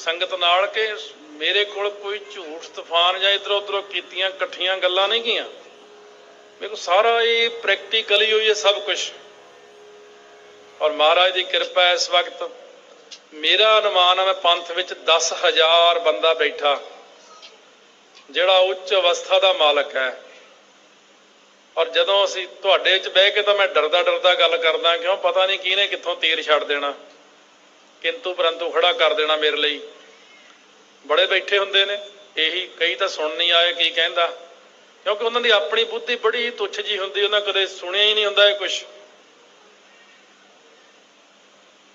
संगत नाल कि मेरे कोल कोई झूठ तूफान या इधरों उधरों कीतियां कट्ठियां गल्लां नहीं गियां। मेरे को सारा ये प्रैक्टिकली हुई है सब कुछ। और महाराज की कृपा है इस वक्त मेरा अनुमान है मैं पंथ विच 10,000 बंदा बैठा जिहड़ा उच्च अवस्था का मालक है। और जदों असीं तुहाडे च बह के तो मैं डरदा डरदा गल करदा क्यों पता नहीं किहने कित्थों तीर छड्ड देना किंतु परंतु खड़ा कर देना मेरे लिए। बड़े बैठे हुंदे ने यही कई तो सुन नहीं आए की कहंदा क्योंकि उन्होंने अपनी बुद्धि बड़ी तुच्छ जी हुंदी उन्हें कदे सुनिया ही नहीं हुंदा कुछ।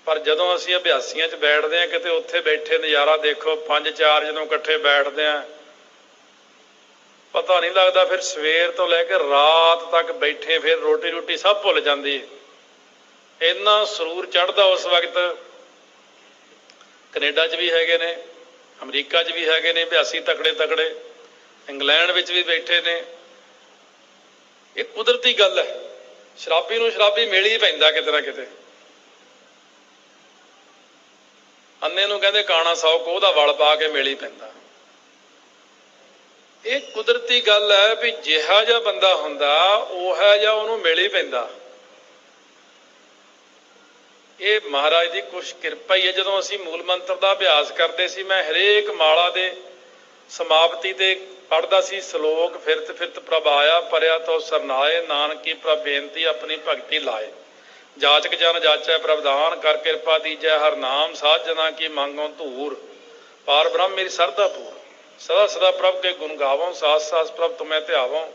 पर जदों असीं अभ्यासियां च बैठदे हां किते उत्थे बैठे नज़ारा देखो 5-4 जदों इकट्ठे बैठदे हां पता नहीं लगता फिर सवेर तो लैके रात तक बैठे फिर रोटी रूटी सब भुल जाती है। इन्ना सरूर चढ़दा उस वक्त। कनेडा च भी हैगे ने अमरीका च भी हैगे ने अभ्यासी तकड़े तकड़े इंग्लैंड विच भी बैठे ने। ये कुदरती गल है शराबी नूं शराबी मिल ही पैंदा किते ना किते। अन्ने नूं कहंदे काना 100 कोह दा वल पा के मिल ही पैंदा। ये कुदरती गल है भी जिहा जिहा बंदा हुंदा उहा जिहा उहनूं मिल ही पैंदा। ये महाराज की कुछ किरपा ही है। जदों असीं मूल मंत्र का अभ्यास करते सी मैं हरेक माला दे समाप्ति ते पढ़दा सी सलोक फिरत फिरत प्रभ आया परया तो सरनाए नानक की प्रभ बेनती अपनी भगती लाए जाचक जन जाचै प्रभदान कर कृपा दीजै हर नाम साध जना की मांगों धूर पार ब्रह्म मेरी सरदा पूर सदा सदा प्रभ के गुण गावों सास सास प्रभ तुम्हें ध्यावों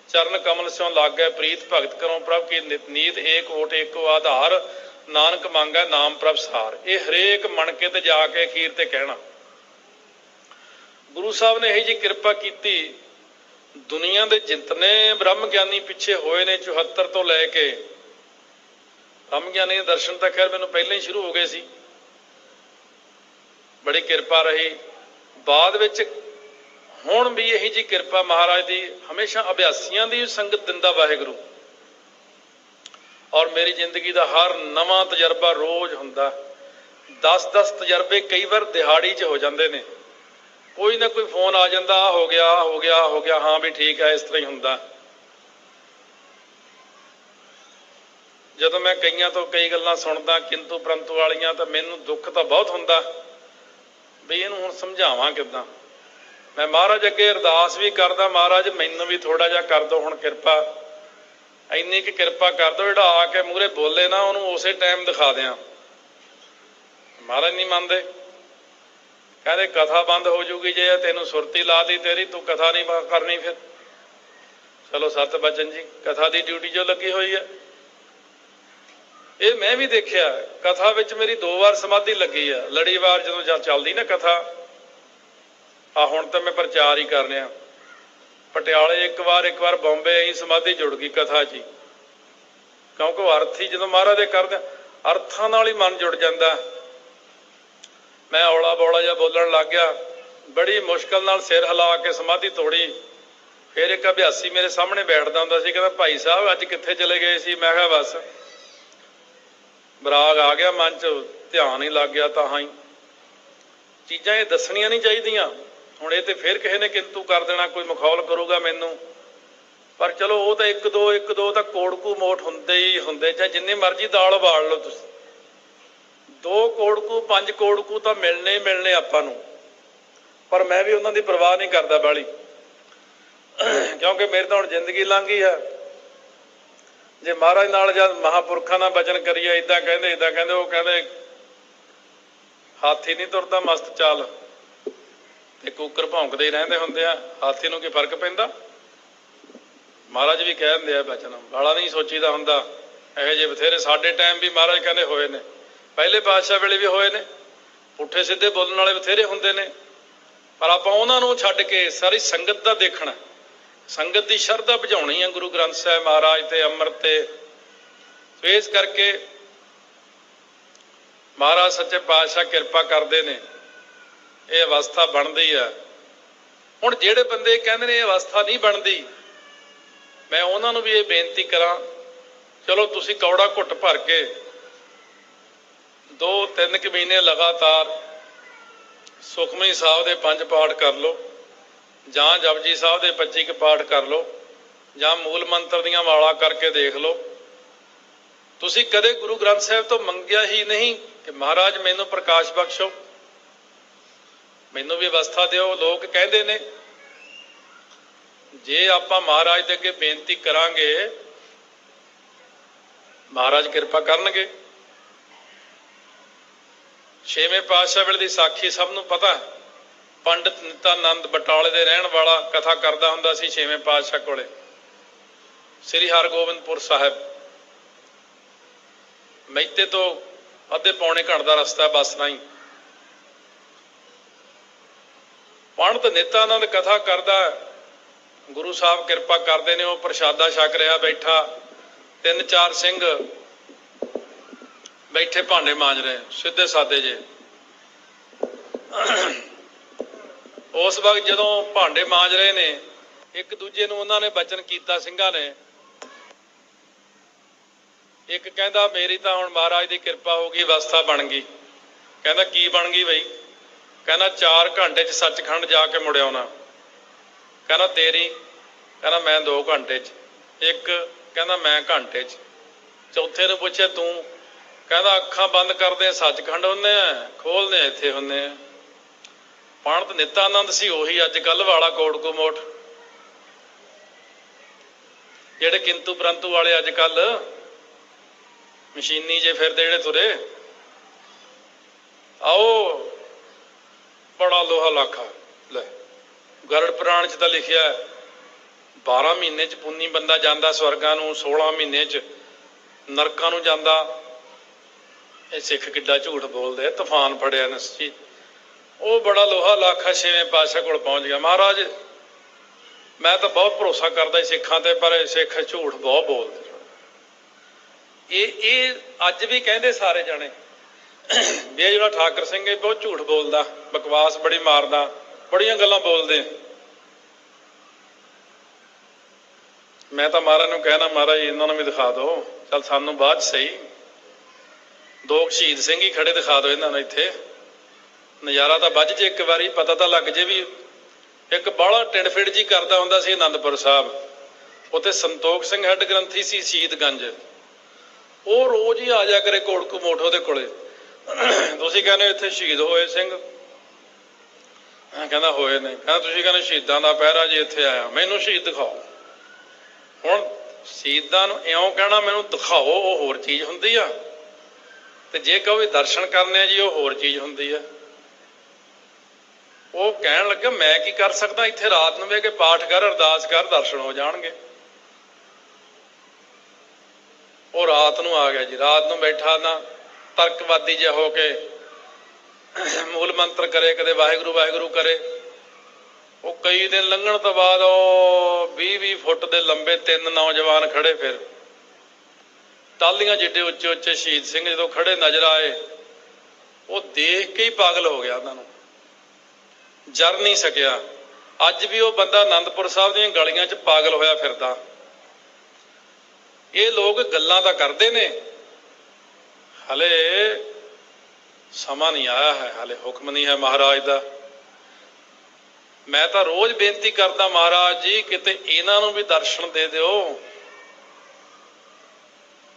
चरण कमल स्यों लागै प्रीत भगत करो प्रभ की नित नीत एक ओट एको आधार नानक मांगा नाम प्रभ सार। ये हरेक मन के ते जाके अखीर ते कहना। गुरु साहब ने यही जी कृपा की दुनिया के जितने ब्रह्म ज्ञानी पिछे होए ने 74 तो लैके ब्रह्म ज्ञानी के दर्शन तो खैर मैनूं पहले ही शुरू हो गए सी बड़ी कृपा रही। बाद विच हुण भी यही जी कृपा महाराज की हमेशा अभ्यासियों की संगत दिंदा वाहिगुरू। और मेरी जिंदगी का हर नवा तजर्बा रोज़ हुंदा 10-10 तजर्बे कई बार दिहाड़ी च हो जाते हैं। कोई ना कोई फोन आ जाता आ हो गया हो गया हो गया हाँ भी ठीक है इस तरह ही हुंदा। जदों मैं कईयां तो कई गल्लां सुनदा किंतु परंतु वालियां तो मैनूं दुख तो बहुत हुंदा भी इहनूं हुण समझावां किद्दां। मैं महाराज अगे अरदास भी करदा महाराज मैनूं भी थोड़ा जिहा कर दो हुण किरपा इन्नी कि कृपा कर दो जिहड़ा आके मूहरे बोले ना उन्होंने उस टाइम दिखा दें। महाराज नहीं मानते कहते कथा बंद हो जूगी जे तेनों सुरती ला दी तेरी तू कथा नहीं करनी। फिर चलो सत बचन जी कथा की ड्यूटी जो लगी हुई है। ये मैं भी देखिया कथा विच मेरी 2 बार समाधि लगी है। लड़ीवार जो चलती ना कथा आ हुण तो मैं प्रचार ही कर रहा पटियाले एक बार बॉम्बे ही समाधि जुड़ गई कथा जी क्योंकि अर्थ ही जो महाराज दे करदे अर्थां नाल ही मन जुड़ जाता। मैं औला बौला जिहा बोलण लग गया बड़ी मुश्किल नाल सिर हिला के समाधि तोड़ी। फिर एक अभ्यासी मेरे सामने बैठदा हुंदा सी कहंदा भाई साहब अज कित्थे चले गए सी। मैं कहा बस बराग आ गया मन च ध्यान ही लग गया। तां ही चीज़ां ये दसणियां नहीं चाहीदियां। हुण ये तो फिर किसी ने किंतु कर देना कोई मखौल करूगा मैनू। पर चलो वो तो एक दो तो कोड़कू मोट हुंदे ही हुंदे चाहे जिन्नी मर्जी दाल उबाल लो तुसीं 2 कोड़कू 5 कोड़कू तो मिलने ही मिलने आपां नूं। पर मैं भी उन्हां दी परवाह नहीं करदा बाली क्योंकि मेरी तो हुण जिंदगी लंघ गई है। जे महाराज नाल जद महापुरखां नाल बचन करिए इदां कहंदे वो कहंदे हाथी नहीं तुरदा मस्त चाल ते कुकर भौंकदे ही रहिंदे हुंदे आ हाथी नूं की फर्क पैंदा। महाराज भी कह दिंदे आ बचन बाला नहीं सोचीदा हुंदा। इहो जे बथेरे साडे टाइम भी महाराज कहंदे होए ने पहले पातशाह वेले भी होए ने पुट्ठे सीधे बोलण वाले बथेरे हुंदे ने। पर आपां उहनां नूं छड्ड के सारी संगत दा देखना संगत की शरधा बुझाउणी है गुरु ग्रंथ साहिब महाराज ते अमृत ते। तो इस करके महाराज सच्चे पातशाह किरपा करते ने ये अवस्था बनती है। हुण जिहड़े बंदे कहंदे ने अवस्था नहीं बनती मैं उन्होंने भी ये बेनती करा चलो तुसी कौड़ा घुट भर के 2-3 महीने लगातार ਸੁਖਮਨੀ ਸਾਹਿਬ ਦੇ 5 ਪਾਠ ਕਰ ਲਓ, ਜਾਂ ਜਪਜੀ ਸਾਹਿਬ ਦੇ 25 ਕੁ ਪਾਠ ਕਰ ਲਓ, ਜਾਂ ਮੂਲ ਮੰਤਰ ਦੀਆਂ ਵਾਲਾ ਕਰਕੇ ਦੇਖ ਲਓ। ਤੁਸੀਂ ਕਦੇ ਗੁਰੂ ਗ੍ਰੰਥ ਸਾਹਿਬ ਤੋਂ ਮੰਗਿਆ ਹੀ ਨਹੀਂ ਕਿ ਮਹਾਰਾਜ ਮੈਨੂੰ ਪ੍ਰਕਾਸ਼ ਬਖਸ਼ੋ, ਮੈਨੂੰ ਵੀ ਅਵਸਥਾ ਦਿਓ। ਲੋਕ ਕਹਿੰਦੇ ਨੇ ਜੇ ਆਪਾਂ ਮਹਾਰਾਜ ਦੇ ਅੱਗੇ ਬੇਨਤੀ ਕਰਾਂਗੇ, ਮਹਾਰਾਜ ਕਿਰਪਾ ਕਰਨਗੇ। ਛੇਵੇਂ ਪਾਤਸ਼ਾਹ ਵੇਲੇ ਦੀ ਸਾਖੀ ਸਭ ਨੂੰ ਪਤਾ। ਪੰਡਿਤ ਨਿਤਾਨੰਦ ਬਟਾਲੇ ਦੇ ਰਹਿਣ ਵਾਲਾ ਕਥਾ ਕਰਦਾ ਹੁੰਦਾ ਸੀ ਛੇਵੇਂ ਪਾਤਸ਼ਾਹ ਕੋਲੇ, ਸ੍ਰੀ ਹਰਗੋਬਿੰਦਪੁਰ ਸਾਹਿਬ। ਮਹਿਤੇ ਤੋਂ ਅੱਧੇ ਪੌਣੇ ਘੰਟੇ ਦਾ ਰਸਤਾ ਬੱਸ ਰਾਹੀਂ। ਪੰਡਿਤ ਨਿਤਾਨੰਦ ਕਥਾ ਕਰਦਾ, ਗੁਰੂ ਸਾਹਿਬ ਕਿਰਪਾ ਕਰਦੇ ਨੇ, ਉਹ ਪ੍ਰਸ਼ਾਦਾ ਛਕ ਰਿਹਾ ਬੈਠਾ, 3-4 ਸਿੰਘ ਬੈਠੇ ਭਾਂਡੇ ਮਾਂਜ ਰਹੇ, ਸਿੱਧੇ ਸਾਦੇ ਜੇ। ਉਸ ਵਕਤ ਜਦੋਂ ਭਾਂਡੇ ਮਾਂਜ ਰਹੇ ਨੇ, ਇੱਕ ਦੂਜੇ ਨੂੰ ਉਹਨਾਂ ਨੇ ਬਚਨ ਕੀਤਾ ਸਿੰਘਾਂ ਨੇ। ਇੱਕ ਕਹਿੰਦਾ ਮੇਰੀ ਤਾਂ ਹੁਣ ਮਹਾਰਾਜ ਦੀ ਕਿਰਪਾ ਹੋ ਗਈ, ਅਵਸਥਾ ਬਣ ਗਈ। ਕਹਿੰਦਾ ਕੀ ਬਣ ਗਈ ਬਈ? ਕਹਿੰਦਾ 4 ਘੰਟੇ 'ਚ ਸੱਚਖੰਡ ਜਾ ਕੇ ਮੁੜ ਆਉਣਾ। ਕਹਿੰਦਾ ਤੇਰੀ? ਕਹਿੰਦਾ ਮੈਂ 2 ਘੰਟੇ 'ਚ। ਇੱਕ ਕਹਿੰਦਾ ਮੈਂ ਘੰਟੇ 'ਚ। ਚੌਥੇ ਨੂੰ ਪੁੱਛਿਆ ਤੂੰ? ਕਹਿੰਦਾ ਅੱਖਾਂ ਬੰਦ ਕਰਦੇ ਸੱਚਖੰਡ ਹੁੰਦੇ ਆ, ਖੋਲਦੇ ਇੱਥੇ ਹੁੰਦੇ ਆ। ਪੰਡਿਤ ਨਿਤਾਨੰਦ ਸੀ ਉਹੀ ਅੱਜ ਕੱਲ੍ਹ ਵਾਲਾ ਕੋਟ ਕਮੋਟ, ਜਿਹੜੇ ਕਿੰਤੂ ਪ੍ਰੰਤੂ ਵਾਲੇ ਅੱਜ ਕੱਲ੍ਹ ਮਸ਼ੀਨੀ ਜੇ ਫਿਰਦੇ ਜਿਹੜੇ ਤੁਰੇ। ਆਓ ਬੜਾ ਲੋਹਾ ਲਾਖਾ। ਲੈ ਗਰੜ ਪੁਰਾਣ 'ਚ ਤਾਂ ਲਿਖਿਆ 12 ਮਹੀਨੇ 'ਚ ਪੁੰਨੀ ਬੰਦਾ ਜਾਂਦਾ ਸਵਰਗਾਂ ਨੂੰ, 16 ਮਹੀਨੇ 'ਚ ਨਰਕਾਂ ਨੂੰ ਜਾਂਦਾ। ਇਹ ਸਿੱਖ ਕਿੱਡਾ ਝੂਠ ਬੋਲਦੇ, ਤੂਫਾਨ ਫੜਿਆ ਨਿਸ਼ਚਿਤ। ਉਹ ਬੜਾ ਲੋਹਾ ਲਾਖਾ ਛੇਵੇਂ ਪਾਤਸ਼ਾਹ ਕੋਲ ਪਹੁੰਚ ਗਿਆ। ਮਹਾਰਾਜ ਮੈਂ ਤਾਂ ਬਹੁਤ ਭਰੋਸਾ ਕਰਦਾ ਸਿੱਖਾਂ ਤੇ, ਪਰ ਇਹ ਸਿੱਖ ਝੂਠ ਬਹੁਤ ਬੋਲਦੇ। ਇਹ ਅੱਜ ਵੀ ਕਹਿੰਦੇ ਸਾਰੇ ਜਾਣੇ ਵੀ ਇਹ ਜਿਹੜਾ ਠਾਕਰ ਸਿੰਘ ਇਹ ਬਹੁਤ ਝੂਠ ਬੋਲਦਾ, ਬਕਵਾਸ ਬੜੀ ਮਾਰਦਾ, ਬੜੀਆਂ ਗੱਲਾਂ ਬੋਲਦੇ। ਮੈਂ ਤਾਂ ਮਹਾਰਾਜ ਨੂੰ ਕਹਿਣਾ, ਮਹਾਰਾਜ ਇਹਨਾਂ ਨੂੰ ਵੀ ਦਿਖਾ ਦਿਓ। ਚੱਲ ਸਾਨੂੰ ਬਾਅਦ 'ਚ ਸਹੀ, 2 ਸ਼ਹੀਦ ਸਿੰਘ ਹੀ ਖੜੇ ਦਿਖਾ ਦਿਓ ਇਹਨਾਂ ਨੂੰ। ਇੱਥੇ ਨਜ਼ਾਰਾ ਤਾਂ ਵੱਜ ਜੇ, ਇੱਕ ਵਾਰੀ ਪਤਾ ਤਾਂ ਲੱਗ ਜੇ। ਵੀ ਇੱਕ ਬਾਹਲਾ ਟਿੰਡਫਿੜ ਜੀ ਕਰਦਾ ਹੁੰਦਾ ਸੀ ਆਨੰਦਪੁਰ ਸਾਹਿਬ, ਉੱਥੇ ਸੰਤੋਖ ਸਿੰਘ ਹੈੱਡ ਗ੍ਰੰਥੀ ਸੀ ਸ਼ਹੀਦਗੰਜ। ਉਹ ਰੋਜ਼ ਹੀ ਆ ਜਾ ਕਰੇ ਕੋਟਕੂ ਮੋਠ ਉਹਦੇ ਕੋਲੇ। ਤੁਸੀਂ ਕਹਿੰਦੇ ਇੱਥੇ ਸ਼ਹੀਦ ਹੋਏ ਸਿੰਘ? ਕਹਿੰਦਾ ਹੋਏ ਨੇ। ਕਹਿੰਦਾ ਤੁਸੀਂ ਕਹਿੰਦੇ ਸ਼ਹੀਦਾਂ ਦਾ ਪਹਿਰਾ ਜੀ ਇੱਥੇ ਆਇਆ, ਮੈਨੂੰ ਸ਼ਹੀਦ ਦਿਖਾਓ। ਹੁਣ ਸ਼ਹੀਦਾਂ ਨੂੰ ਇਉਂ ਕਹਿਣਾ ਮੈਨੂੰ ਦਿਖਾਓ, ਉਹ ਹੋਰ ਚੀਜ਼ ਹੁੰਦੀ ਆ, ਤੇ ਜੇ ਕਹੋ ਵੀ ਦਰਸ਼ਨ ਕਰਨੇ ਆ ਜੀ, ਉਹ ਹੋਰ ਚੀਜ਼ ਹੁੰਦੀ ਆ। ਉਹ ਕਹਿਣ ਲੱਗਾ ਮੈਂ ਕੀ ਕਰ ਸਕਦਾ, ਇੱਥੇ ਰਾਤ ਨੂੰ ਬਹਿ ਕੇ ਪਾਠ ਕਰ, ਅਰਦਾਸ ਕਰ, ਦਰਸ਼ਨ ਹੋ ਜਾਣਗੇ। ਉਹ ਰਾਤ ਨੂੰ ਆ ਗਿਆ ਜੀ। ਰਾਤ ਨੂੰ ਬੈਠਾ ਨਾ ਤਰਕਵਾਦੀ ਜਿਹਾ ਹੋ ਕੇ ਮੂਲ ਮੰਤਰ ਕਰੇ, ਕਦੇ ਵਾਹਿਗੁਰੂ ਵਾਹਿਗੁਰੂ ਕਰੇ। ਉਹ ਕਈ ਦਿਨ ਲੰਘਣ ਤੋਂ ਬਾਅਦ ਉਹ 20-20 ਫੁੱਟ ਦੇ ਲੰਬੇ 3 ਨੌਜਵਾਨ ਖੜੇ, ਫਿਰ ਟਾਹਲੀਆਂ ਜਿੱਡੇ ਉੱਚੇ ਉੱਚੇ ਸ਼ਹੀਦ ਸਿੰਘ ਜਦੋਂ ਖੜੇ ਨਜ਼ਰ ਆਏ, ਉਹ ਦੇਖ ਕੇ ਹੀ ਪਾਗਲ ਹੋ ਗਿਆ। ਉਹਨਾਂ ਨੂੰ ਜਰ ਨਹੀਂ ਸਕਿਆ। ਅੱਜ ਵੀ ਉਹ ਬੰਦਾ ਆਨੰਦਪੁਰ ਸਾਹਿਬ ਦੀਆਂ ਗਲੀਆਂ 'ਚ ਪਾਗਲ ਹੋਇਆ ਫਿਰਦਾ। ਇਹ ਲੋਕ ਗੱਲਾਂ ਤਾਂ ਕਰਦੇ ਨੇ, ਹਲੇ ਸਮਾਂ ਨਹੀਂ ਆਇਆ ਹੈ, ਹਲੇ ਹੁਕਮ ਨਹੀਂ ਹੈ ਮਹਾਰਾਜ ਦਾ। ਮੈਂ ਤਾਂ ਰੋਜ਼ ਬੇਨਤੀ ਕਰਦਾ, ਮਹਾਰਾਜ ਜੀ ਕਿਤੇ ਇਹਨਾਂ ਨੂੰ ਵੀ ਦਰਸ਼ਨ ਦੇ ਦਿਓ।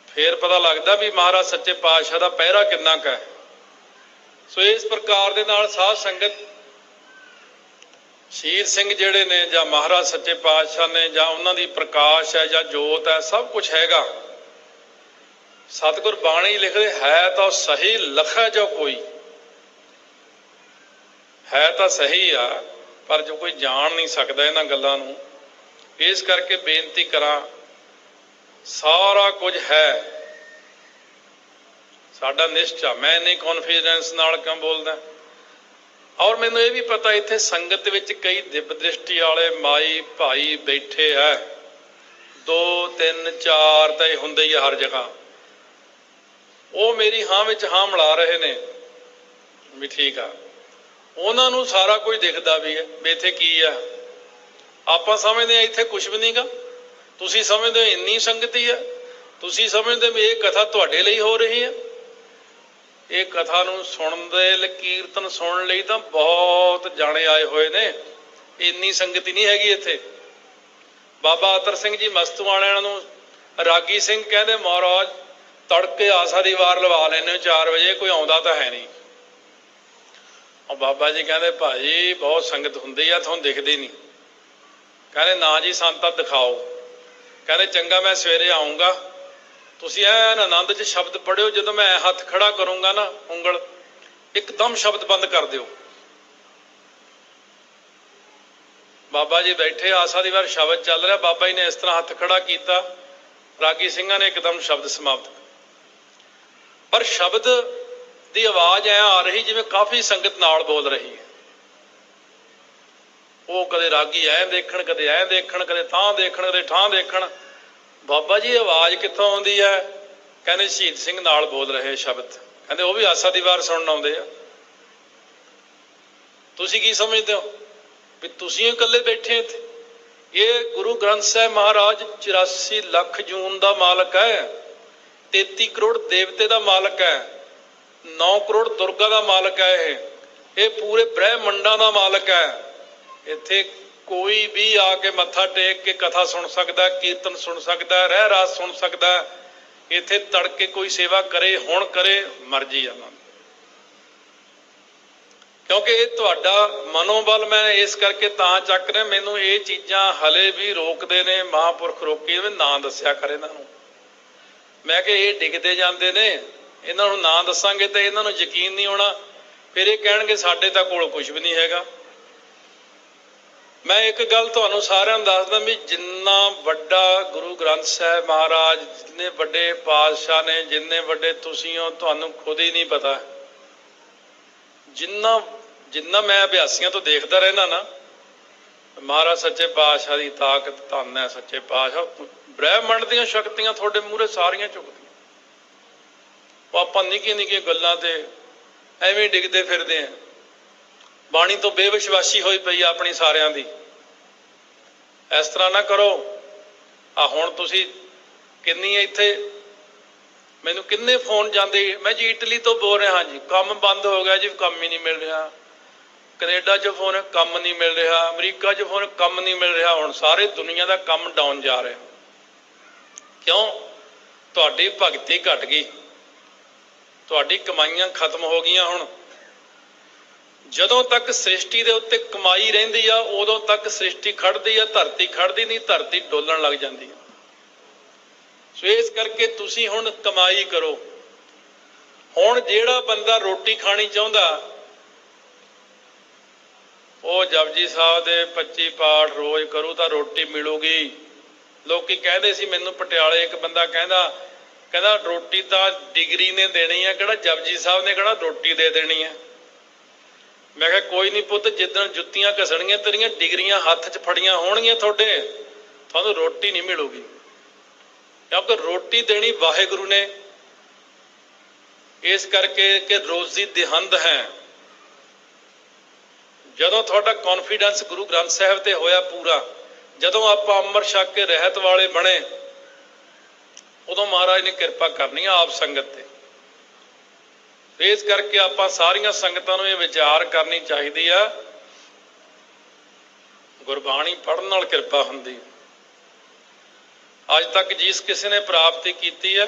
ਫੇਰ ਪਤਾ ਲੱਗਦਾ ਵੀ ਮਹਾਰਾਜ ਸੱਚੇ ਪਾਤਸ਼ਾਹ ਦਾ ਪਹਿਰਾ ਕਿੰਨਾ ਕੁ ਹੈ। ਸੋ ਇਸ ਪ੍ਰਕਾਰ ਦੇ ਨਾਲ ਸਾਧ ਸੰਗਤ ਸ਼ਹੀਦ ਸਿੰਘ ਜਿਹੜੇ ਨੇ, ਜਾਂ ਮਹਾਰਾਜ ਸੱਚੇ ਪਾਤਸ਼ਾਹ ਨੇ, ਜਾਂ ਉਹਨਾਂ ਦੀ ਪ੍ਰਕਾਸ਼ ਹੈ, ਜਾਂ ਜੋਤ ਹੈ, ਸਭ ਕੁਛ ਹੈਗਾ। ਸਤਿਗੁਰ ਬਾਣੀ ਲਿਖਦੇ ਹੈ ਤਾਂ ਸਹੀ ਲਖੈ ਜੋ ਕੋਈ, ਹੈ ਤਾਂ ਸਹੀ ਆ, ਪਰ ਜੋ ਕੋਈ ਜਾਣ ਨਹੀਂ ਸਕਦਾ ਇਹਨਾਂ ਗੱਲਾਂ ਨੂੰ। ਇਸ ਕਰਕੇ ਬੇਨਤੀ ਕਰਾਂ, ਸਾਰਾ ਕੁਝ ਹੈ, ਸਾਡਾ ਨਿਸ਼ਚਾ। ਮੈਂ ਇੰਨੀ ਕੌਨਫੀਡੈਂਸ ਨਾਲ ਕਿਉਂ ਬੋਲਦਾ? ਔਰ ਮੈਨੂੰ ਇਹ ਵੀ ਪਤਾ ਇੱਥੇ ਸੰਗਤ ਵਿੱਚ ਕਈ ਦਿਵ ਦ੍ਰਿਸ਼ਟੀ ਵਾਲੇ ਮਾਈ ਭਾਈ ਬੈਠੇ ਆ, 2 3 4 ਤਾਂ ਇਹ ਹੁੰਦੇ ਹੀ ਆ ਹਰ ਜਗ੍ਹਾ। ਉਹ ਮੇਰੀ ਹਾਂ ਵਿੱਚ ਹਾਂ ਮਿਲਾ ਰਹੇ ਨੇ ਵੀ ਠੀਕ ਆ। ਉਹਨਾਂ ਨੂੰ ਸਾਰਾ ਕੁਝ ਦਿਖਦਾ ਵੀ ਹੈ ਵੀ ਇੱਥੇ ਕੀ ਆ। ਆਪਾਂ ਸਮਝਦੇ ਆ ਇੱਥੇ ਕੁਛ ਵੀ ਨਹੀਂਗਾ। ਤੁਸੀਂ ਸਮਝਦੇ ਹੋ ਇੰਨੀ ਸੰਗਤ ਹੀ ਆ। ਤੁਸੀਂ ਸਮਝਦੇ ਵੀ ਇਹ ਕਥਾ ਤੁਹਾਡੇ ਲਈ ਹੋ ਰਹੀ ਹੈ। ਇਹ ਕਥਾ ਨੂੰ ਸੁਣਨ ਦੇ ਕੀਰਤਨ ਸੁਣਨ ਲਈ ਤਾਂ ਬਹੁਤ ਜਾਣੇ ਆਏ ਹੋਏ ਨੇ, ਇੰਨੀ ਸੰਗਤ ਹੀ ਨਹੀਂ ਹੈਗੀ ਇੱਥੇ। ਬਾਬਾ ਅਤਰ ਸਿੰਘ ਜੀ ਮਸਤੂ ਵਾਲਿਆਂ ਨੂੰ ਰਾਗੀ ਸਿੰਘ ਕਹਿੰਦੇ, ਮਹਾਰਾਜ ਤੜਕੇ ਆਸਾ ਦੀ ਵਾਰ ਲਵਾ ਲੈਂਦੇ ਹੋ 4 ਵਜੇ, ਕੋਈ ਆਉਂਦਾ ਤਾਂ ਹੈ ਨਹੀਂ। ਉਹ ਬਾਬਾ ਜੀ ਕਹਿੰਦੇ, ਭਾਜੀ ਬਹੁਤ ਸੰਗਤ ਹੁੰਦੀ ਆ, ਤੁਹਾਨੂੰ ਦਿਖਦੀ ਨਹੀਂ। ਕਹਿੰਦੇ ਨਾ ਜੀ ਸਾਨੂੰ ਤਾਂ ਦਿਖਾਓ। ਕਹਿੰਦੇ ਚੰਗਾ ਮੈਂ ਸਵੇਰੇ ਆਊਂਗਾ, ਤੁਸੀਂ ਐਨ ਆਨੰਦ 'ਚ ਸ਼ਬਦ ਪੜ੍ਹਿਓ, ਜਦੋਂ ਮੈਂ ਹੱਥ ਖੜਾ ਕਰੂੰਗਾ ਨਾ ਉਂਗਲ, ਇੱਕਦਮ ਸ਼ਬਦ ਬੰਦ ਕਰ ਦਿਓ। ਬਾਬਾ ਜੀ ਬੈਠੇ, ਆਸਾ ਦੀ ਵਾਰ ਸ਼ਬਦ ਚੱਲ ਰਿਹਾ, ਬਾਬਾ ਜੀ ਨੇ ਇਸ ਤਰ੍ਹਾਂ ਹੱਥ ਖੜਾ ਕੀਤਾ, ਰਾਗੀ ਸਿੰਘਾਂ ਨੇ ਇੱਕਦਮ ਸ਼ਬਦ ਸਮਾਪਤ। ਪਰ ਸ਼ਬਦ ਦੀ ਆਵਾਜ਼ ਐ ਆ ਰਹੀ ਜਿਵੇਂ ਕਾਫੀ ਸੰਗਤ ਨਾਲ ਬੋਲ ਰਹੀ ਹੈ। ਉਹ ਕਦੇ ਰਾਗੀ ਐ ਦੇਖਣ, ਕਦੇ ਐ ਦੇਖਣ, ਕਦੇ ਥਾਂ ਦੇਖਣ, ਕਦੇ ਠਾਂ ਦੇਖਣ। ਬਾਬਾ ਜੀ ਆਵਾਜ਼ ਕਿੱਥੋਂ ਆਉਂਦੀ ਹੈ? ਕਹਿੰਦੇ ਸ਼ਹੀਦ ਸਿੰਘ ਨਾਲ ਬੋਲ ਰਹੇ ਸ਼ਬਦ। ਕਹਿੰਦੇ ਉਹ ਵੀ ਆਸਾ ਦੀ ਵਾਰ ਸੁਣਨ ਆਉਂਦੇ ਆ। ਤੁਸੀਂ ਕੀ ਸਮਝਦੇ ਹੋ ਵੀ ਤੁਸੀਂ ਇਕੱਲੇ ਬੈਠੇ ਇੱਥੇ? ਇਹ ਗੁਰੂ ਗ੍ਰੰਥ ਸਾਹਿਬ ਮਹਾਰਾਜ 84 ਲੱਖ ਜੂਨ ਦਾ ਮਾਲਕ ਹੈ, 33 ਕਰੋੜ ਦੇਵਤੇ ਦਾ ਮਾਲਕ ਹੈ, 9 ਕਰੋੜ ਦੁਰਗਾ ਦਾ ਮਾਲਕ ਹੈ, ਇਹ ਪੂਰੇ ਬ੍ਰਹਿਮੰਡਾਂ ਦਾ ਮਾਲਕ ਹੈ। ਇੱਥੇ ਕੋਈ ਵੀ ਆ ਕੇ ਮੱਥਾ ਟੇਕ ਕੇ ਕਥਾ ਸੁਣ ਸਕਦਾ, ਕੀਰਤਨ ਸੁਣ ਸਕਦਾ, ਰਹਿ ਰਾਸ ਸੁਣ ਸਕਦਾ। ਇੱਥੇ ਤੜਕੇ ਕੋਈ ਸੇਵਾ ਕਰੇ, ਹੁਣ ਕਰੇ, ਮਰਜ਼ੀ ਆ। ਕਿਉਂਕਿ ਇਹ ਤੁਹਾਡਾ ਮਨੋਬਲ ਮੈਂ ਇਸ ਕਰਕੇ ਤਾਂ ਚੱਕ ਰਿਹਾ, ਮੈਨੂੰ ਇਹ ਚੀਜ਼ਾਂ ਹਲੇ ਵੀ ਰੋਕਦੇ ਨੇ, ਮਹਾਂਪੁਰਖ ਰੋਕੀ ਨਾ ਦੱਸਿਆ ਕਰ ਇਹਨਾਂ ਨੂੰ। ਮੈਂ ਕਿਹਾ ਇਹ ਡਿੱਗਦੇ ਜਾਂਦੇ ਨੇ, ਇਹਨਾਂ ਨੂੰ ਨਾ ਦੱਸਾਂਗੇ ਤਾਂ ਇਹਨਾਂ ਨੂੰ ਯਕੀਨ ਨਹੀਂ ਹੋਣਾ, ਫਿਰ ਇਹ ਕਹਿਣਗੇ ਸਾਡੇ ਤਾਂ ਕੋਲ ਕੁਝ ਵੀ ਨਹੀਂ ਹੈਗਾ। ਮੈਂ ਇੱਕ ਗੱਲ ਤੁਹਾਨੂੰ ਸਾਰਿਆਂ ਨੂੰ ਦੱਸਦਾ ਵੀ ਜਿੰਨਾ ਵੱਡਾ ਗੁਰੂ ਗ੍ਰੰਥ ਸਾਹਿਬ ਮਹਾਰਾਜ, ਜਿੰਨੇ ਵੱਡੇ ਪਾਤਸ਼ਾਹ ਨੇ, ਜਿੰਨੇ ਵੱਡੇ ਤੁਸੀਂ ਹੋ, ਤੁਹਾਨੂੰ ਖੁਦ ਹੀ ਨਹੀਂ ਪਤਾ। ਜਿੰਨਾ ਮੈਂ ਅਭਿਆਸੀਆਂ ਤੋਂ ਦੇਖਦਾ ਰਹਿਣਾ ਨਾ, ਮਹਾਰਾਜ ਸੱਚੇ ਪਾਤਸ਼ਾਹ ਦੀ ਤਾਕਤ, ਧੰਨ ਹੈ ਸੱਚੇ ਪਾਤਸ਼ਾਹ। ਬ੍ਰਹਿਮੰਡ ਦੀਆਂ ਸ਼ਕਤੀਆਂ ਤੁਹਾਡੇ ਮੂਹਰੇ ਸਾਰੀਆਂ ਝੁਕਦੀਆਂ। ਉਹ ਆਪਾਂ ਨਿੱਕੀਆਂ ਨਿੱਕੀਆਂ ਗੱਲਾਂ ਤੇ ਐਵੇਂ ਡਿੱਗਦੇ ਫਿਰਦੇ ਆ। ਬਾਣੀ ਤੋਂ ਬੇਵਿਸ਼ਵਾਸੀ ਹੋਈ ਪਈ ਆ ਆਪਣੀ ਸਾਰਿਆਂ ਦੀ। ਇਸ ਤਰ੍ਹਾਂ ਨਾ ਕਰੋ। ਆ ਹੁਣ ਤੁਸੀਂ ਕਿੰਨੀ ਇੱਥੇ ਮੈਨੂੰ ਕਿੰਨੇ ਫੋਨ ਜਾਂਦੇ, ਮੈਂ ਜੀ ਇਟਲੀ ਤੋਂ ਬੋਲ ਰਿਹਾ ਜੀ, ਕੰਮ ਬੰਦ ਹੋ ਗਿਆ ਜੀ, ਕੰਮ ਹੀ ਨਹੀਂ ਮਿਲ ਰਿਹਾ। ਕੈਨੇਡਾ 'ਚ ਫੋਨ, ਕੰਮ ਨਹੀਂ ਮਿਲ ਰਿਹਾ। ਅਮਰੀਕਾ 'ਚ ਫੋਨ, ਕੰਮ ਨਹੀਂ ਮਿਲ ਰਿਹਾ। ਹੁਣ ਸਾਰੇ ਦੁਨੀਆ ਦਾ ਕੰਮ ਡਾਊਨ ਜਾ ਰਿਹਾ। ਕਿਉਂ? ਤੁਹਾਡੀ ਭਗਤੀ ਘਟ ਗਈ, ਤੁਹਾਡੀ ਕਮਾਈਆਂ ਖਤਮ ਹੋ ਗਈਆਂ। ਹੁਣ ਜਦੋਂ ਤੱਕ ਸ੍ਰਿਸ਼ਟੀ ਦੇ ਉੱਤੇ ਕਮਾਈ ਰਹਿੰਦੀ ਆ, ਉਦੋਂ ਤੱਕ ਸ੍ਰਿਸ਼ਟੀ ਖੜਦੀ ਆ, ਧਰਤੀ ਖੜਦੀ ਨਹੀਂ, ਧਰਤੀ ਡੋਲਣ ਲੱਗ ਜਾਂਦੀ ਆ। ਸੋ ਇਸ ਕਰਕੇ ਤੁਸੀਂ ਹੁਣ ਕਮਾਈ ਕਰੋ। ਹੁਣ ਜਿਹੜਾ ਬੰਦਾ ਰੋਟੀ ਖਾਣੀ ਚਾਹੁੰਦਾ, ਉਹ ਜਪਜੀ ਸਾਹਿਬ ਦੇ 25 ਪਾਠ ਰੋਜ਼ ਕਰੂ ਤਾਂ ਰੋਟੀ ਮਿਲੂਗੀ। ਲੋਕੀ ਕਹਿੰਦੇ ਸੀ ਮੈਨੂੰ, ਪਟਿਆਲੇ ਇੱਕ ਬੰਦਾ ਕਹਿੰਦਾ ਰੋਟੀ ਤਾਂ ਡਿਗਰੀ ਨੇ ਦੇਣੀ ਹੈ, ਕਿਹੜਾ ਜਪਜੀ ਸਾਹਿਬ ਨੇ ਕਿਹੜਾ ਰੋਟੀ ਦੇ ਦੇਣੀ ਹੈ। ਮੈਂ ਕਿਹਾ ਕੋਈ ਨਹੀਂ ਪੁੱਤ, ਜਿੱਦਣ ਜੁੱਤੀਆਂ ਘਸਣਗੀਆਂ ਤੇਰੀਆਂ, ਡਿਗਰੀਆਂ ਹੱਥ 'ਚ ਫੜੀਆਂ ਹੋਣਗੀਆਂ ਤੁਹਾਡੇ, ਤੁਹਾਨੂੰ ਰੋਟੀ ਨਹੀਂ ਮਿਲੂਗੀ। ਕਿਉਂਕਿ ਰੋਟੀ ਦੇਣੀ ਵਾਹਿਗੁਰੂ ਨੇ। ਇਸ ਕਰਕੇ ਕਿ ਰੋਜ਼ੀ ਦਿਹੰਦ ਹੈ। ਜਦੋਂ ਤੁਹਾਡਾ ਕੌਨਫੀਡੈਂਸ ਗੁਰੂ ਗ੍ਰੰਥ ਸਾਹਿਬ ਤੇ ਹੋਇਆ ਪੂਰਾ, ਜਦੋਂ ਆਪਾਂ ਅੰਮ੍ਰਿਤ ਛਕ ਕੇ ਰਹਿਤ ਵਾਲੇ ਬਣੇ, ਉਦੋਂ ਮਹਾਰਾਜ ਨੇ ਕਿਰਪਾ ਕਰਨੀ ਆ ਆਪ ਸੰਗਤ ਤੇ। ਇਸ ਕਰਕੇ ਆਪਾਂ ਸਾਰੀਆਂ ਸੰਗਤਾਂ ਨੂੰ ਇਹ ਵਿਚਾਰ ਕਰਨੀ ਚਾਹੀਦੀ ਆ, ਗੁਰਬਾਣੀ ਪੜ੍ਹਨ ਨਾਲ ਕਿਰਪਾ ਹੁੰਦੀ। ਅੱਜ ਤੱਕ ਜਿਸ ਕਿਸੇ ਨੇ ਪ੍ਰਾਪਤੀ ਕੀਤੀ ਹੈ,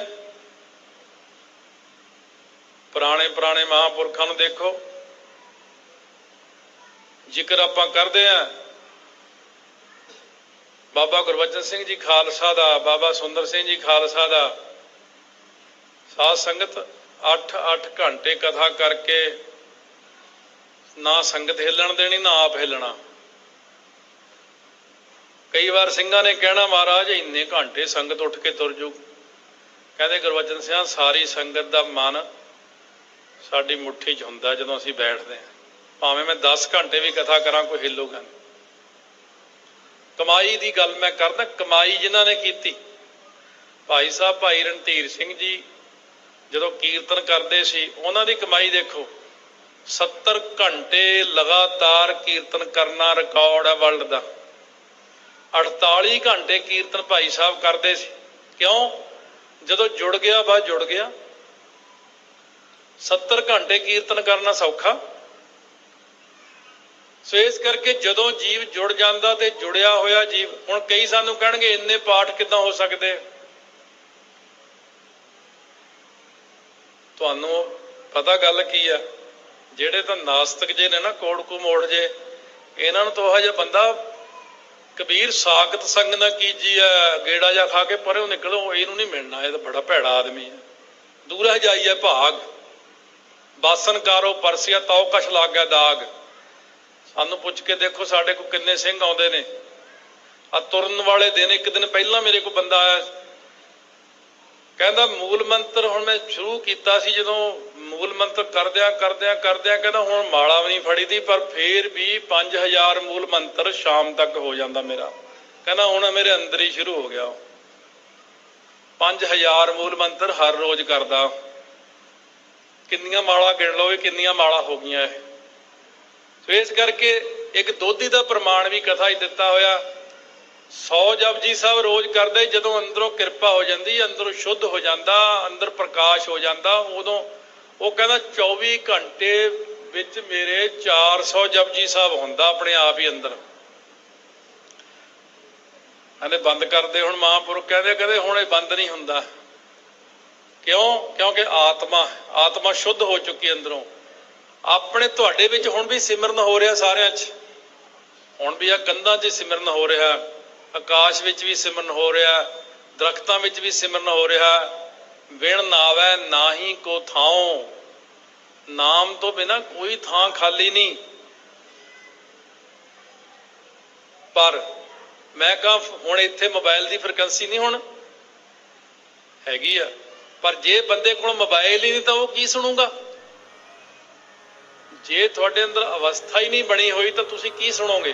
ਪੁਰਾਣੇ ਮਹਾਂਪੁਰਖਾਂ ਨੂੰ ਦੇਖੋ। ਜ਼ਿਕਰ ਆਪਾਂ ਕਰਦੇ ਹਾਂ ਬਾਬਾ ਗੁਰਬਚਨ ਸਿੰਘ ਜੀ ਖਾਲਸਾ ਦਾ, ਬਾਬਾ ਸੁੰਦਰ ਸਿੰਘ ਜੀ ਖਾਲਸਾ ਦਾ। ਸਾਧ ਸੰਗਤ 8-8 ਘੰਟੇ ਕਥਾ ਕਰਕੇ ਨਾ ਸੰਗਤ ਹਿੱਲਣ ਦੇਣੀ, ਨਾ ਆਪ ਹਿੱਲਣਾ। ਕਈ ਵਾਰ ਸਿੰਘਾਂ ਨੇ ਕਹਿਣਾ, ਮਹਾਰਾਜ ਇੰਨੇ ਘੰਟੇ ਸੰਗਤ ਉੱਠ ਕੇ ਤੁਰ ਜੂ। ਕਹਿੰਦੇ ਗੁਰਬਚਨ ਸਿੰਘ, ਸਾਰੀ ਸੰਗਤ ਦਾ ਮਨ ਸਾਡੀ ਮੁੱਠੀ 'ਚ ਹੁੰਦਾ ਜਦੋਂ ਅਸੀਂ ਬੈਠਦੇ ਹਾਂ। ਭਾਵੇਂ ਮੈਂ 10 ਘੰਟੇ ਵੀ ਕਥਾ ਕਰਾਂ, ਕੋਈ ਹਿੱਲੂਗਾ ਨਹੀਂ। ਕਮਾਈ ਦੀ ਗੱਲ ਮੈਂ ਕਰਦਾ, ਕਮਾਈ ਜਿਨ੍ਹਾਂ ਨੇ ਕੀਤੀ, ਭਾਈ ਸਾਹਿਬ ਭਾਈ ਰਣਧੀਰ ਸਿੰਘ ਜੀ ਜਦੋਂ ਕੀਰਤਨ ਕਰਦੇ ਸੀ, ਉਹਨਾਂ ਦੀ ਕਮਾਈ ਦੇਖੋ। 70 ਘੰਟੇ ਲਗਾਤਾਰ ਕੀਰਤਨ ਕਰਨਾ ਰਿਕਾਰਡ ਹੈ ਵਰਲਡ ਦਾ। 48 ਘੰਟੇ ਕੀਰਤਨ ਭਾਈ ਸਾਹਿਬ ਕਰਦੇ ਸੀ। ਕਿਉਂ? ਜਦੋਂ ਜੁੜ ਗਿਆ, ਬਸ ਜੁੜ ਗਿਆ। 70 ਘੰਟੇ ਕੀਰਤਨ ਕਰਨਾ ਸੌਖਾ। ਸੋ ਇਸ ਕਰਕੇ ਜਦੋਂ ਜੀਵ ਜੁੜ ਜਾਂਦਾ ਤੇ ਜੁੜਿਆ ਹੋਇਆ ਜੀਵ, ਹੁਣ ਕਈ ਸਾਨੂੰ ਕਹਿਣਗੇ ਇੰਨੇ ਪਾਠ ਕਿੱਦਾਂ ਹੋ ਸਕਦੇ? ਤੁਹਾਨੂੰ ਪਤਾ ਗੱਲ ਕੀ ਆ, ਜਿਹੜੇ ਤਾਂ ਨਾਸਤਿਕ ਜੇ ਨੇ ਨਾ, ਕੋੜਕੂ ਮੋੜ ਜੇ, ਇਹਨਾਂ ਨੂੰ ਤਾਂ ਉਹ ਜਿਹਾ ਬੰਦਾ ਕਬੀਰ ਸਾਖਤ ਸੰਗ ਨਾ ਕੀਜੀ ਆ, ਗੇੜਾ ਜਾ ਖਾ ਕੇ ਪਰੇ ਨਿਕਲੋ, ਇਹਨੂੰ ਨਹੀਂ ਮਿਲਣਾ, ਇਹ ਤਾਂ ਬੜਾ ਭੈੜਾ ਆਦਮੀ ਹੈ, ਦੂਰਾ ਜਾਈਏ ਭਾਗ, ਬਾਸਨ ਕਾਰੋ ਪਰਸਿਆ ਤਉ ਕਛ ਲੱਗ ਗਿਆ ਦਾਗ। ਸਾਨੂੰ ਪੁੱਛ ਕੇ ਦੇਖੋ ਸਾਡੇ ਕੋਲ ਕਿੰਨੇ ਸਿੰਘ ਆਉਂਦੇ ਨੇ। ਆ ਤੁਰਨ ਵਾਲੇ ਦਿਨ, ਇੱਕ ਦਿਨ ਪਹਿਲਾਂ ਮੇਰੇ ਕੋਲ ਬੰਦਾ ਆਇਆ, ਕਹਿੰਦਾ ਮੂਲ ਮੰਤਰ ਹੁਣ ਮੈਂ ਸ਼ੁਰੂ ਕੀਤਾ ਸੀ, ਜਦੋਂ ਮੂਲ ਮੰਤਰ ਕਰਦਿਆਂ ਕਹਿੰਦਾ ਹੁਣ ਮਾਲਾ ਵੀ ਨਹੀਂ ਫੜੀ ਦੀ, ਪਰ ਫੇਰ ਵੀ 5000 ਮੂਲ ਮੰਤਰ ਸ਼ਾਮ ਤੱਕ ਹੋ ਜਾਂਦਾ ਮੇਰਾ। ਕਹਿੰਦਾ ਹੁਣ ਮੇਰੇ ਅੰਦਰ ਹੀ ਸ਼ੁਰੂ ਹੋ ਗਿਆ। 5000 ਮੂਲ ਮੰਤਰ ਹਰ ਰੋਜ਼ ਕਰਦਾ। ਕਿੰਨੀਆਂ ਮਾਲਾ ਗਿਣ ਲਓ, ਇਹ ਕਿੰਨੀਆਂ ਮਾਲਾ ਹੋ ਗਈਆਂ ਇਹ। ਸੋ ਇਸ ਕਰਕੇ ਇੱਕ ਦੋਧੀ ਦਾ ਪ੍ਰਮਾਣ ਵੀ ਕਥਾ ਹੀ ਦਿੱਤਾ ਹੋਇਆ, 100 ਜਪਜੀ ਸਾਹਿਬ ਰੋਜ਼ ਕਰਦੇ, ਜਦੋਂ ਅੰਦਰੋਂ ਕਿਰਪਾ ਹੋ ਜਾਂਦੀ, ਅੰਦਰੋਂ ਸ਼ੁੱਧ ਹੋ ਜਾਂਦਾ, ਅੰਦਰ ਪ੍ਰਕਾਸ਼ ਹੋ ਜਾਂਦਾ, ਉਦੋਂ ਉਹ ਕਹਿੰਦਾ 24 ਘੰਟੇ ਵਿੱਚ ਮੇਰੇ 400 ਜਪਜੀ ਸਾਹਿਬ ਹੁੰਦਾ ਆਪਣੇ ਆਪ ਹੀ ਅੰਦਰ। ਕਹਿੰਦੇ ਬੰਦ ਕਰਦੇ, ਹੁਣ ਮਹਾਂਪੁਰਖ ਕਹਿੰਦੇ ਹੁਣ ਇਹ ਬੰਦ ਨਹੀਂ ਹੁੰਦਾ। ਕਿਉਂ? ਕਿਉਂਕਿ ਆਤਮਾ ਸ਼ੁੱਧ ਹੋ ਚੁੱਕੀ ਅੰਦਰੋਂ। ਆਪਣੇ ਤੁਹਾਡੇ ਵਿੱਚ ਹੁਣ ਵੀ ਸਿਮਰਨ ਹੋ ਰਿਹਾ, ਸਾਰਿਆਂ 'ਚ ਹੁਣ ਵੀ ਆ ਕੰਧਾਂ 'ਚ ਸਿਮਰਨ ਹੋ ਰਿਹਾ, ਆਕਾਸ਼ ਵਿੱਚ ਵੀ ਸਿਮਰਨ ਹੋ ਰਿਹਾ, ਦਰਖਤਾਂ ਵਿੱਚ ਵੀ ਸਿਮਰਨ ਹੋ ਰਿਹਾ। ਵਿਣ ਨਾਵੈ ਨਾਹੀ ਕੋ ਥਾਉ, ਨਾਮ ਤੋਂ ਬਿਨਾਂ ਕੋਈ ਥਾਂ ਖਾਲੀ ਨਹੀਂ। ਪਰ ਮੈਂ ਕਹਾਂ ਹੁਣ ਇੱਥੇ ਮੋਬਾਈਲ ਦੀ ਫ੍ਰੀਕੁਐਂਸੀ ਨਹੀਂ ਹੁਣ ਹੈਗੀ ਆ, ਪਰ ਜੇ ਬੰਦੇ ਕੋਲ ਮੋਬਾਈਲ ਹੀ ਨਹੀਂ ਤਾਂ ਉਹ ਕੀ ਸੁਣੂਗਾ? ਜੇ ਤੁਹਾਡੇ ਅੰਦਰ ਅਵਸਥਾ ਹੀ ਨਹੀਂ ਬਣੀ ਹੋਈ ਤਾਂ ਤੁਸੀਂ ਕੀ ਸੁਣੋਗੇ?